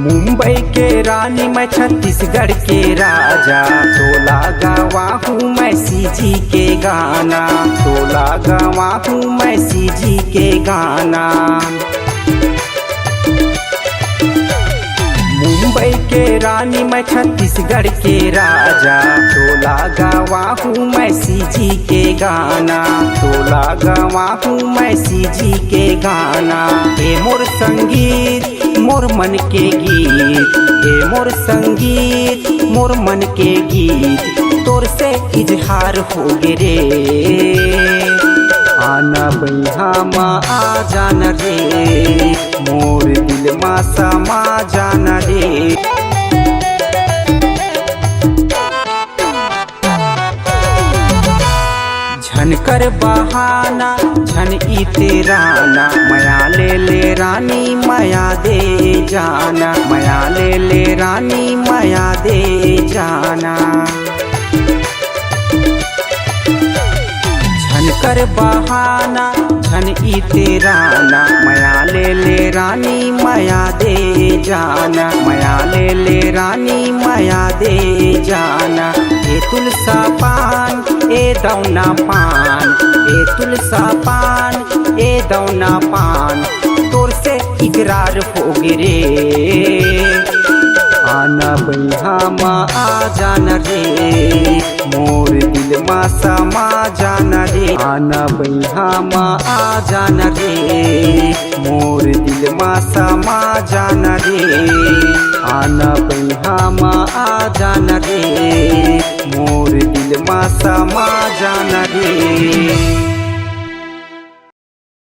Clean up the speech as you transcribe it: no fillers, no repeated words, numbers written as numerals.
मुंबई के रानी मैं छत्तीसगढ़ के राजा, तोला गवा हूँ मैं सीजी के गाना, तोला गवा हूँ मैं सीजी के गाना। मुंबई के रानी मैं छत्तीसगढ़ के राजा, तोला गवा हूँ मैं सीजी के गाना, तोला गवा हूँ मैं सीजी के गाना। हे मोर संगीत मोर मन के गीत, हे मोर संगीत मोर मन के गीत, तोर से इजहार हो गे रे। आना बैहा मा आ जाना रे, मोर दिल मा समा जाना रे। झन कर बहाना झन ई तेराना, माया ले रानी माया दे जाना, माया ले रानी माया दे जाना। झन कर बहाना झन ई तेराना, माया ले रानी माया दे जाना, माया ले रानी माया दे जाना। ए तुलसा पान ए दौना पान, ए तुलसा पान ए दौना पान, तोर से इकरार हो गे रे। आना बैहा मा आ जाना रे, मोर दिल मा समा जाना रे। आना बैहा मा आ जाना रे, मोर दिल मा समा जाना रे। आना बैहा मा आ जाना रे, मोर दिल मा समा जाना रे।